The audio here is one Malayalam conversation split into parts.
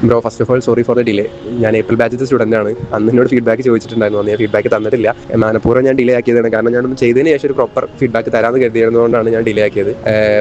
Bro first of all sorry for the delay. ഞാൻ ഏപ്രിൽ ബാച്ചത്തെ സ്റ്റുഡൻ്റ് ആണ്. അന്ന് എന്നോട് ഫീഡ്ബാക്ക് ചോദിച്ചിട്ടുണ്ടായിരുന്നു. അന്ന് ഞാൻ ഫീഡ്ബാക്ക് തന്നിട്ടില്ല. മനഃപൂർവ്വം ഞാൻ ഡിലേ ആക്കിയതാണ്. കാരണം ഞാനൊന്നും ചെയ്തതിന് ശേഷം ഒരു പ്രോപ്പർ ഫീഡ്ബാക്ക് തരാമെന്ന് കരുതിയിരുന്നതുകൊണ്ടാണ് ഞാൻ ഡിലേ ആക്കിയത്.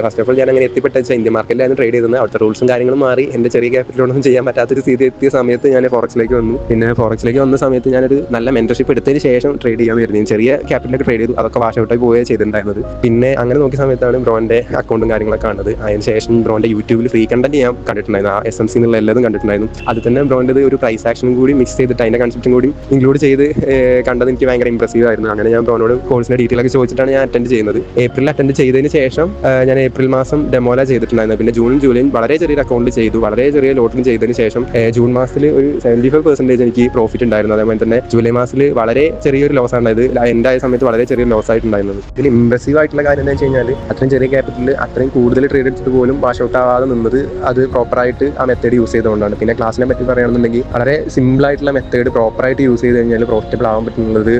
ഫസ്റ്റ് ഓഫ് ഓൾ ഞാൻ അങ്ങനെ എത്തിപ്പെട്ട ഇന്ത്യൻ മാർക്കറ്റിലാണ് ട്രേഡ് ചെയ്തത്. അവിടുത്തെ റൂൾസും കാര്യങ്ങളും മാറി എൻ്റെ ചെറിയ ക്യാപിറ്റലൊന്നും ചെയ്യാൻ പറ്റാത്തൊരു സ്ഥിതി എത്തിയ സമയത്ത് ഞാൻ ഫോറക്സിലേക്ക് വന്നു. പിന്നെ ഫോറക്സിലേക്ക് വന്ന സമയത്ത് ഞാനൊരു നല്ല മെന്റർഷിപ്പ് എടുത്തതിന് ശേഷം ട്രേഡ് ചെയ്യാൻ വരുന്നത്. ചെറിയ ക്യാപിറ്റലൊക്കെ ട്രേഡ് ചെയ്തു. അതൊക്കെ വാഷ് ഔട്ടായി പോവുകയാണ് ചെയ്തിട്ടുണ്ടായിരുന്നത്. പിന്നെ അങ്ങനെ നോക്കിയ സമയത്താണ് ബ്രോൻ്റെ അക്കൗണ്ടും കാര്യങ്ങളൊക്കെ കാണുന്നത്. അതിന് ശേഷം ബ്രോൻ്റെ യൂട്യൂബിൽ ഫ്രീ കണ്ടന്റ് ഞാൻ കണ്ടിട്ടുണ്ടായിരുന്നു. ആ SMC എന്നുള്ള എല്ലാതും കണ്ടിട്ടുണ്ടായിരുന്നു. അത് തന്നെ ബ്രോൻ്റെ ഒരു പ്രൈസ് ആക്ഷനും കൂടി മിക്സ് ചെയ്തിട്ട് അതിൻ്റെ കൺസെപ്റ്റും കൂടി ഇൻക്ലൂഡ് ചെയ്ത് കണ്ടത് എനിക്ക് ഭയങ്കര ഇംപ്രസീവ് ആയിരുന്നു. അങ്ങനെ ഞാൻ ബ്രോനോട് കോഴ്സിൻ്റെ ഡീറ്റെയിൽ ഒക്കെ ചോദിച്ചിട്ടാണ് ഞാൻ അറ്റൻഡ് ചെയ്യുന്നത്. ഏപ്രിൽ അറ്റൻഡ് ചെയ്തതിന് ശേഷം ഞാൻ ഏപ്രിൽ മാസം ഡെമോല ചെയ്തിട്ടുണ്ടായിരുന്നു. പിന്നെ ജൂണും ജൂലൈയും വളരെ ചെറിയൊരു അക്കൗണ്ടിൽ ചെയ്തു. വളരെ ചെറിയ ലോട്ടിലും ചെയ്തതിന് ശേഷം ജൂൺ മാസത്തിൽ ഒരു 75% എനിക്ക് പ്രോഫിറ്റ് ഉണ്ടായിരുന്നു. അതേപോലെ തന്നെ ജൂലൈ മാസത്തിൽ വളരെ ചെറിയൊരു ലോസ് ആണ്. ഇത് എൻ്റെ ആയ സമയത്ത് വളരെ ചെറിയൊരു ലോസ് ആയിട്ടുണ്ടായിരുന്നത്. ഇതിൽ ഇംപ്രസീവ് ആയിട്ടുള്ള കാര്യം എന്താ വെച്ച് കഴിഞ്ഞാൽ അത്രയും ചെറിയ ക്യാപിറ്റലിൽ അത്രയും കൂടുതൽ ട്രേഡ് എടുത്തിട്ട് പോലും വാഷ് ഔട്ട് ആവാതെ നിന്നത് അത് പ്രോപ്പറായിട്ട് ആ മെത്തേഡ് യൂസ് ചെയ്തുകൊണ്ടാണ്. പിന്നെ ക്ലാസ്സിനെ പറ്റി പറയുകയാണെന്നുണ്ടെങ്കിൽ വളരെ സിമ്പിൾ ആയിട്ടുള്ള മെത്തേഡ് പ്രോപ്പറായിട്ട് യൂസ് ചെയ്ത് കഴിഞ്ഞാൽ പ്രോഫിറ്റബിൾ ആവാൻ പറ്റുന്നത്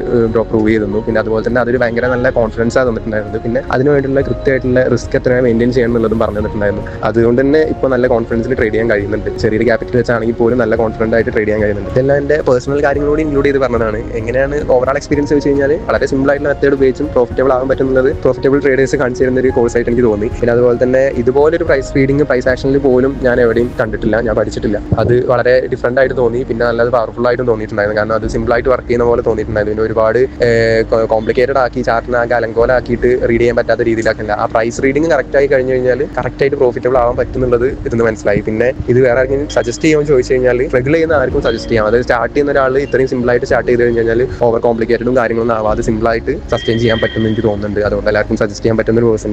പ്രൂവ് ചെയ്തു തന്നു. പിന്നെ അതുപോലെ തന്നെ അതൊരു ഭയങ്കര നല്ല കോൺഫിഡൻസാണ് തന്നിട്ടുണ്ടായിരുന്നത്. പിന്നെ അതിന് വേണ്ടിയുള്ള കൃത്യമായിട്ടുള്ള റിസ്ക് എത്രയാണ് മെയിൻറ്റെയിൻ ചെയ്യണം എന്നുള്ളതും പറഞ്ഞു തന്നിട്ടുണ്ടായിരുന്നു. അതുകൊണ്ട് തന്നെ ഇപ്പോൾ നല്ല കോൺഫിഡൻസിൽ ട്രേഡ് ചെയ്യാൻ കഴിയുന്നുണ്ട്. ചെറിയൊരു ക്യാപിറ്റൽ വെച്ചാണെങ്കിൽ പോലും നല്ല കോൺഫിഡൻ്റ് ആയിട്ട് ട്രേഡ് ചെയ്യാൻ കഴിയുന്നുണ്ട്. ഇതെല്ലാം എൻ്റെ പേഴ്സണൽ കാര്യങ്ങളോട് ഇൻക്ലൂഡ് ചെയ്ത് പറഞ്ഞതാണ്. എങ്ങനെയാണ് ഓവറാൾ എക്സ്പീരിയൻസ് വെച്ച് കഴിഞ്ഞാൽ വളരെ സിമ്പിൾ ആയിട്ടുള്ള മെത്തേഡ് ഉപയോഗിച്ചും പ്രോഫിറ്റബിൾ ആകാൻ പറ്റുന്നത് പ്രോഫിറ്റബിൾ ട്രേഡേഴ്സ് കാണിച്ചു തരുന്ന ഒരു കോഴ്സായിട്ട് എനിക്ക് തോന്നി. പിന്നെ അതുപോലെ തന്നെ ഇതുപോലൊരു പ്രൈസ് ഫീഡിങ് പ്രൈസ് ആക്ഷനിൽ പോലും ഞാൻ എവിടെയും കണ്ടിട്ടില്ല, ഞാൻ പഠിച്ചിട്ടില്ല. അത് വളരെ ഡിഫറെൻ്റ് ആയിട്ട് തോന്നി. പിന്നെ നല്ലത് പവർഫുൾ ആയിട്ടും തോന്നിയിട്ടുണ്ടായിരുന്നു. കാരണം അത് സിമ്പിൾ ആയിട്ട് വർക്ക് ചെയ്യുന്ന പോലെ തോന്നിയിട്ടുണ്ടായിരുന്നു. പിന്നെ ഒരുപാട് കോംപ്ലിക്കേറ്റഡ് ആക്കി ചാർട്ടിനാകെ അലങ്കോലാക്കിയിട്ട് റീഡ് ചെയ്യാൻ പറ്റാത്ത രീതിയിലാക്കില്ല. ആ പ്രൈസ് റീഡിങ് കറക്റ്റ് ആയി കഴിഞ്ഞ് കഴിഞ്ഞാൽ കറക്റ്റായിട്ട് പ്രോഫിറ്റബിൾ ആവാൻ പറ്റുന്നുള്ളത് ഇതിന് മനസ്സിലായി. പിന്നെ ഇത് വേറെ ആർക്കും സജസ്റ്റ് ചെയ്യുമെന്ന് ചോദിച്ചു കഴിഞ്ഞാൽ റെഗുലർ ചെയ്യുന്ന ആർക്കും സജസ്റ്റ് ചെയ്യാം. അതായത് സ്റ്റാർട്ട് ചെയ്യുന്ന ഒരാൾ ഇത്രയും സിമ്പിളായിട്ട് സ്റ്റാർട്ട് ചെയ്ത് കഴിഞ്ഞാൽ ഓവർ കോംപ്ലിക്കേറ്റഡും കാര്യങ്ങളൊന്നും ആവാതെ സിമ്പിളായിട്ട് സസ്റ്റെയിൻ ചെയ്യാൻ പറ്റുമെന്ന് എനിക്ക് തോന്നുന്നുണ്ട്. അതുകൊണ്ട് എല്ലാവർക്കും സജസ്റ്റ് ചെയ്യാൻ പറ്റുന്ന ഒരു പേഴ്സൺ